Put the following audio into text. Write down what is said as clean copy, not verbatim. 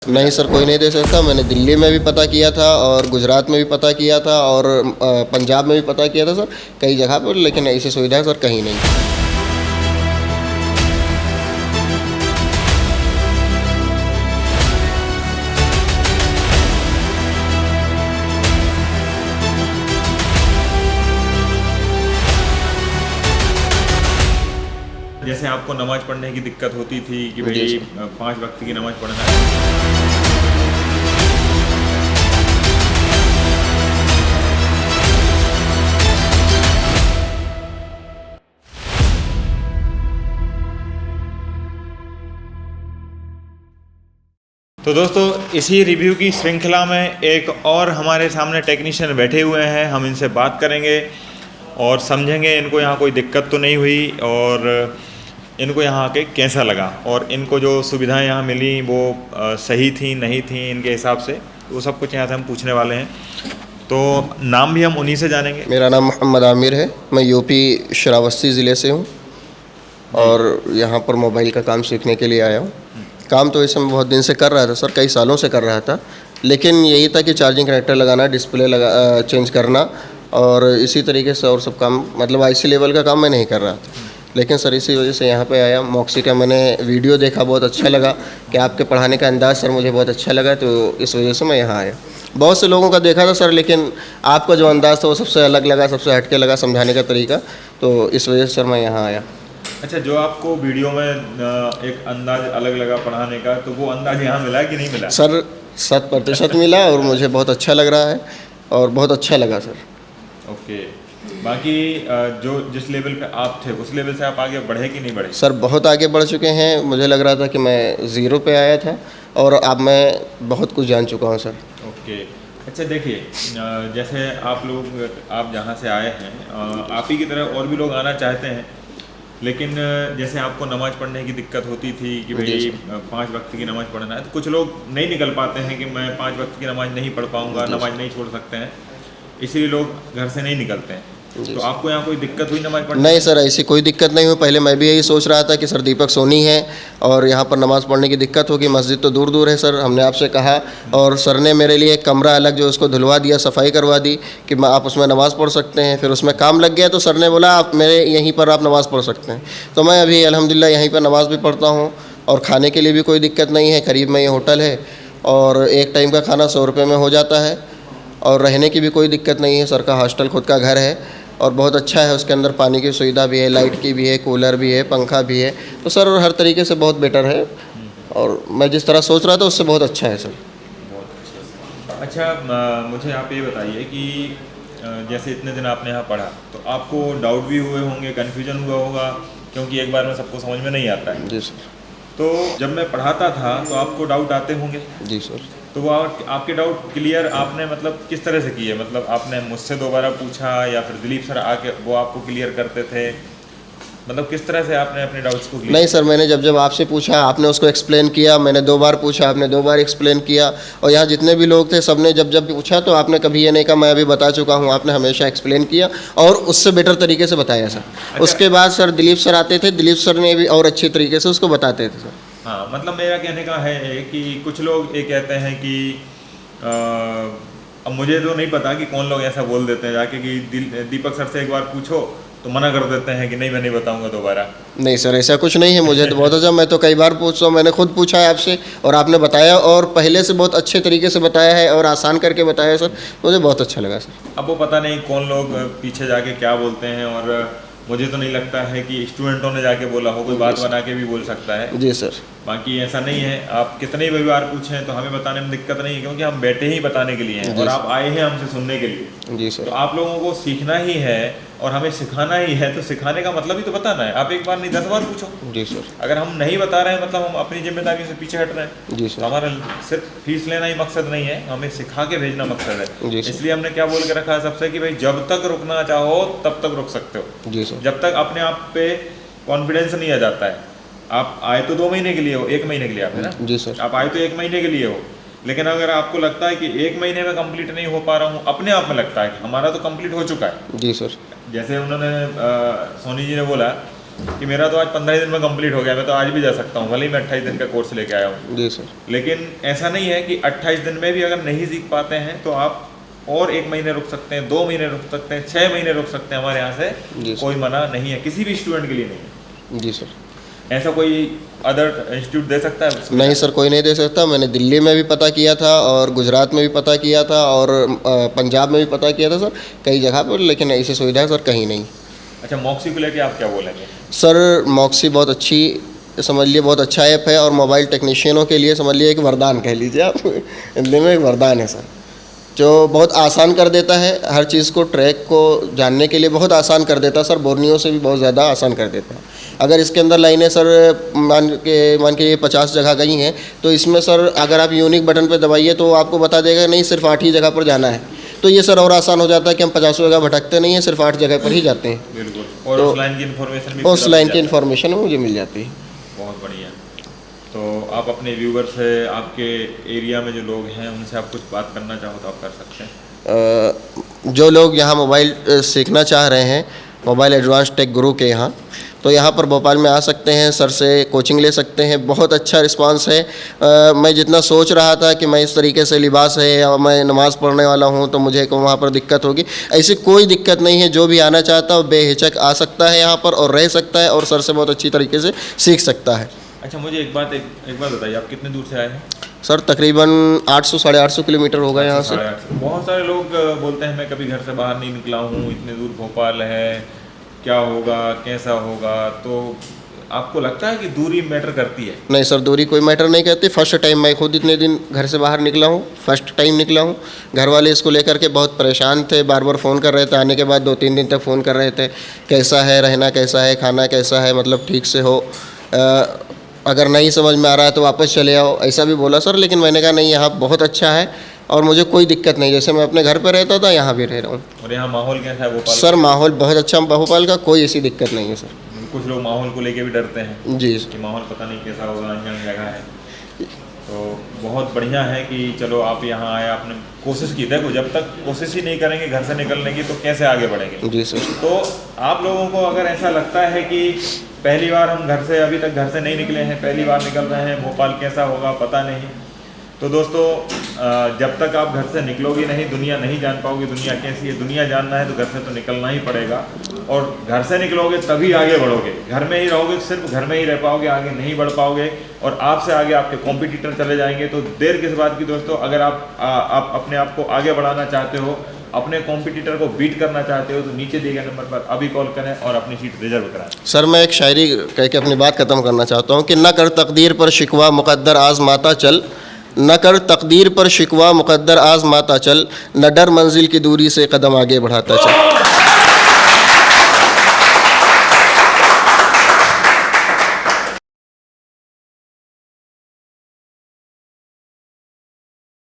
नहीं सर, कोई नहीं दे सकता। मैंने दिल्ली में भी पता किया था और गुजरात में भी पता किया था और पंजाब में भी पता किया था सर, कई जगह पर, लेकिन ऐसी सुविधा सर कहीं नहीं। जैसे आपको नमाज पढ़ने की दिक्कत होती थी कि जी भाई सर। 5 वक्त की नमाज पढ़ना है। तो दोस्तों, इसी रिव्यू की श्रृंखला में एक और हमारे सामने टेक्नीशियन बैठे हुए हैं। हम इनसे बात करेंगे और समझेंगे इनको यहाँ कोई दिक्कत तो नहीं हुई और इनको यहाँ आके कैसा लगा और इनको जो सुविधाएं यहाँ मिली वो सही थी नहीं थी इनके हिसाब से, वो सब कुछ यहाँ से हम पूछने वाले हैं। तो नाम भी हम उन्हीं से जानेंगे। मेरा नाम मोहम्मद आमिर है, मैं यूपी श्रावस्ती ज़िले से हूँ और यहाँ पर मोबाइल का काम सीखने के लिए आया हूँ। काम तो इसे मैं बहुत दिन से कर रहा था सर, कई सालों से कर रहा था, लेकिन यही था कि चार्जिंग कनेक्टर लगाना, डिस्प्ले लगा चेंज करना और इसी तरीके से और सब काम, मतलब आईसी लेवल का काम मैं नहीं कर रहा था। लेकिन सर इसी वजह से यहाँ पे आया। मॉक्सी का मैंने वीडियो देखा, बहुत अच्छा लगा कि आपके पढ़ाने का अंदाज़ सर मुझे बहुत अच्छा लगा, तो इस वजह से मैं यहाँ आया। बहुत से लोगों का देखा था सर, लेकिन आपका जो अंदाज़ था वो सबसे अलग लगा, सबसे हटके लगा समझाने का तरीका, तो इस वजह से सर मैं यहाँ आया। अच्छा, जो आपको वीडियो में एक अंदाज अलग लगा पढ़ाने का, तो वो अंदाज यहाँ मिला कि नहीं मिला? सर 100% मिला और मुझे बहुत अच्छा लग रहा है और बहुत अच्छा लगा सर। ओके। बाकी जो जिस लेवल पे आप थे उस लेवल से आप आगे बढ़े कि नहीं बढ़े? सर बहुत आगे बढ़ चुके हैं। मुझे लग रहा था कि मैं ज़ीरो पे आया था और अब मैं बहुत कुछ जान चुका हूँ सर। ओके। अच्छा देखिए, जैसे आप जहाँ से आए हैं, आप ही की तरह और भी लोग आना चाहते हैं, लेकिन जैसे आपको नमाज़ पढ़ने की दिक्कत होती थी कि जी भाई सर। 5 वक्त की नमाज़ पढ़ना है, तो कुछ लोग नहीं निकल पाते हैं कि मैं 5 वक्त की नमाज़ नहीं पढ़ पाऊँगा, जी नमाज़ नहीं छोड़ सकते हैं, इसीलिए लोग घर से नहीं निकलते हैं। जी तो सर। आपको यहाँ कोई दिक्कत हुई नमाज़ पढ़ने नहीं में? सर, ऐसी कोई दिक्कत नहीं हुई। पहले मैं भी यही सोच रहा था कि सर दीपक सोनी है और यहाँ पर नमाज़ पढ़ने की दिक्कत होगी, मस्जिद तो दूर दूर है सर। हमने आपसे कहा और सर ने मेरे लिए एक कमरा अलग जो उसको धुलवा दिया, सफाई करवा दी कि आप उसमें नमाज़ पढ़ सकते हैं। फिर उसमें काम लग गया तो सर ने बोला आप मेरे यहीं पर आप नमाज़ पढ़ सकते हैं। तो मैं अभी अल्हम्दुलिल्लाह यहीं पर नमाज़ भी पढ़ता हूँ और खाने के लिए भी कोई दिक्कत नहीं है। करीब में ये होटल है और एक टाइम का खाना 100 रुपये में हो जाता है और रहने की भी कोई दिक्कत नहीं है। सर का हॉस्टल खुद का घर है और बहुत अच्छा है। उसके अंदर पानी की सुविधा भी है, लाइट की भी है, कूलर भी है, पंखा भी है। तो सर हर तरीके से बहुत बेटर है और मैं जिस तरह सोच रहा था उससे बहुत अच्छा है सर। बहुत अच्छा। मुझे आप ये बताइए कि जैसे इतने दिन आपने यहाँ पढ़ा, तो आपको डाउट भी हुए होंगे, कन्फ्यूजन हुआ होगा, क्योंकि एक बार में सबको समझ में नहीं आता है। जी सर। तो जब मैं पढ़ाता था तो आपको डाउट आते होंगे, जी सर। तो वो आपके डाउट क्लियर आपने मतलब किस तरह से किए? मतलब आपने मुझसे दोबारा पूछा या फिर दिलीप सर आके वो आपको क्लियर करते थे? मतलब किस तरह से आपने अपने डाउट्स को क्लियर? नहीं सर, मैंने जब जब आपसे पूछा आपने उसको एक्सप्लेन किया, मैंने 2 बार पूछा आपने 2 बार एक्सप्लेन किया और यहाँ जितने भी लोग थे सबने जब जब पूछा तो आपने कभी ये नहीं कहा मैं अभी बता चुका हूँ। आपने हमेशा एक्सप्लेन किया और उससे बेटर तरीके से बताया सर। अच्छा। उसके बाद सर दिलीप सर आते थे, दिलीप सर ने भी और अच्छी तरीके से उसको बताते थे सर। हाँ, मतलब मेरा कहने का है कि कुछ लोग ये कहते हैं कि अब मुझे तो नहीं पता कि कौन लोग ऐसा बोल देते हैं जाके कि दीपक सर से एक बार पूछो तो मना कर देते हैं कि नहीं मैं नहीं बताऊंगा दोबारा। नहीं सर, ऐसा कुछ नहीं है। मुझे तो बहुत अच्छा, मैं तो कई बार पूछता हूँ, मैंने खुद पूछा है आपसे और आपने बताया और पहले से बहुत अच्छे तरीके से बताया है और आसान करके बताया सर। मुझे बहुत अच्छा लगा सर। अब वो पता नहीं कौन लोग पीछे जाके क्या बोलते हैं, और मुझे तो नहीं लगता है कि स्टूडेंटों ने जाके बोला हो, कोई बात बना के भी बोल सकता है। जी सर। बाकी ऐसा नहीं है, आप कितने भी बार पूछें तो हमें बताने में दिक्कत नहीं है, क्योंकि हम बैठे ही बताने के लिए हैं और आप आए हैं हमसे सुनने के लिए। जी तो सर। आप लोगों को सीखना ही है और हमें सिखाना ही है, तो सिखाने का मतलब ही तो बताना है। आप एक बार नहीं 10 बार पूछो। जी सर। अगर हम नहीं बता रहे हैं मतलब हम अपनी जिम्मेदारी से पीछे हट रहे हैं। जी तो सर। हमारा सिर्फ फीस लेना ही मकसद नहीं है, हमें सिखा के भेजना मकसद है। जी सर। इसलिए हमने क्या बोल के रखा है सबसे कि भाई जब तक रुकना चाहो तब तक रुक सकते हो, जी सर। जब तक अपने आप पे कॉन्फिडेंस नहीं आ जाता है। आप आए तो 2 महीने के लिए हो, 1 महीने के लिए आप, है ना? जी सर। आप आए तो 1 महीने के लिए हो, लेकिन अगर आपको लगता है कि 1 महीने में कंप्लीट नहीं हो पा रहा हूँ, अपने आप में लगता है कि हमारा तो कंप्लीट हो चुका है। जी सर। जैसे उन्होंने सोनी जी ने बोला कि मेरा तो आज 15 दिन में कंप्लीट हो गया, मैं तो आज भी जा सकता हूँ, भले ही मैं 28 दिन का कोर्स लेके आया हूँ। जी सर। लेकिन ऐसा नहीं है कि 28 दिन में भी अगर नहीं सीख पाते हैं तो आप और 1 महीने रुक सकते हैं, 2 महीने रुक सकते हैं, 6 महीने रुक सकते हैं, हमारे यहाँ जी से सर। कोई मना नहीं है, किसी भी स्टूडेंट के लिए नहीं है। जी सर। ऐसा कोई अदर इंस्टीट्यूट दे सकता है? नहीं सर, कोई नहीं दे सकता। मैंने दिल्ली में भी पता किया था और गुजरात में भी पता किया था और पंजाब में भी पता किया था सर, कई जगह पर, लेकिन ऐसी सुविधा सर कहीं नहीं। अच्छा, मॉक्सी को लेके आप क्या बोलेंगे? सर मॉक्सी बहुत अच्छी, समझ लिए बहुत अच्छा ऐप है और मोबाइल टेक्नीशियनों के लिए समझ लिए एक वरदान कह लीजिए आप। हिंदी में एक वरदान है सर, जो बहुत आसान कर देता है हर चीज़ को, ट्रैक को जानने के लिए बहुत आसान कर देता है सर, बोर्नियो से भी बहुत ज़्यादा आसान कर देता है। अगर इसके अंदर लाइनें सर मान के 50 जगह गई हैं तो इसमें सर अगर आप यूनिक बटन पे दबाइए तो आपको बता देगा नहीं सिर्फ 8 ही जगह पर जाना है, तो ये सर और आसान हो जाता है कि हम 50 जगह भटकते नहीं हैं, सिर्फ 8 जगह पर ही जाते हैं। बिल्कुल। और तो उस लाइन की इन्फॉर्मेशन भी उस लाइन की इन्फॉर्मेशन मुझे मिल जाती है। बहुत बढ़िया। तो आप अपने व्यूवर से, आपके एरिया में जो लोग हैं उनसे आप कुछ बात करना चाहो तो आप कर सकते हैं। जो लोग यहाँ मोबाइल सीखना चाह रहे हैं मोबाइल एडवांस टेक गुरु के यहाँ, तो यहाँ पर भोपाल में आ सकते हैं, सर से कोचिंग ले सकते हैं। बहुत अच्छा रिस्पांस है। मैं जितना सोच रहा था कि मैं इस तरीके से लिबास है या मैं नमाज़ पढ़ने वाला हूँ तो मुझे वहाँ पर दिक्कत होगी, ऐसी कोई दिक्कत नहीं है। जो भी आना चाहता है बेहिचक आ सकता है यहाँ पर और रह सकता है और सर से बहुत अच्छी तरीके से सीख सकता है। अच्छा, मुझे एक बात बताइए, आप कितने दूर से आए हैं? सर तकरीबन 800 साढ़े 800 किलोमीटर होगा यहाँ से। बहुत सारे लोग बोलते हैं मैं कभी घर से बाहर नहीं निकला हूँ, इतने दूर भोपाल है, क्या होगा, कैसा होगा? तो आपको लगता है कि दूरी मैटर करती है? नहीं सर, दूरी कोई मैटर नहीं करती। फर्स्ट टाइम मैं खुद इतने दिन घर से बाहर निकला हूँ, फर्स्ट टाइम निकला हूँ। घर वाले इसको लेकर के बहुत परेशान थे, बार बार फ़ोन कर रहे थे, आने के बाद 2-3 दिन तक फ़ोन कर रहे थे, कैसा है, रहना कैसा है, खाना कैसा है, मतलब ठीक से हो, अगर नहीं समझ में आ रहा है तो वापस चले आओ, ऐसा भी बोला सर। लेकिन मैंने कहा नहीं, यहाँ बहुत अच्छा है और मुझे कोई दिक्कत नहीं, जैसे मैं अपने घर पर रहता था यहाँ भी रह रहा हूँ। और यहाँ माहौल कैसा है भोपाल? सर माहौल बहुत अच्छा भोपाल का, कोई ऐसी दिक्कत नहीं है सर। कुछ लोग माहौल को लेके भी डरते हैं जी कि माहौल पता नहीं कैसा होगा, अनजान जगह है। तो बहुत बढ़िया है कि चलो आप यहाँ आए, आपने कोशिश की। देखो, जब तक कोशिश ही नहीं करेंगे घर से निकलने की तो कैसे आगे बढ़ेंगे? जी सर। तो आप लोगों को अगर ऐसा लगता है कि पहली बार हम घर से, अभी तक घर से नहीं निकले हैं, पहली बार निकल रहे हैं, भोपाल कैसा होगा पता नहीं, तो दोस्तों जब तक आप घर से निकलोगे नहीं, दुनिया नहीं जान पाओगे दुनिया कैसी है। दुनिया जानना है तो घर से तो निकलना ही पड़ेगा, और घर से निकलोगे तभी आगे बढ़ोगे। घर में ही रहोगे, सिर्फ घर में ही रह पाओगे, आगे नहीं बढ़ पाओगे, और आपसे आगे आपके कॉम्पिटिटर चले जाएंगे। तो देर किस बात की दोस्तों, अगर आप अपने आप को आगे बढ़ाना चाहते हो, अपने कॉम्पिटिटर को बीट करना चाहते हो, तो नीचे दिए गए नंबर पर अभी कॉल करें और अपनी सीट रिजर्व कराएं। सर मैं एक शायरी कह के अपनी बात ख़त्म करना चाहता हूँ कि न कर तकदीर पर शिकवा मुक़द्दर आज़माता चल, न कर तकदीर पर शिकवा मुक़द्दर आज़माता चल, न डर मंजिल की दूरी से कदम आगे बढ़ाता चल।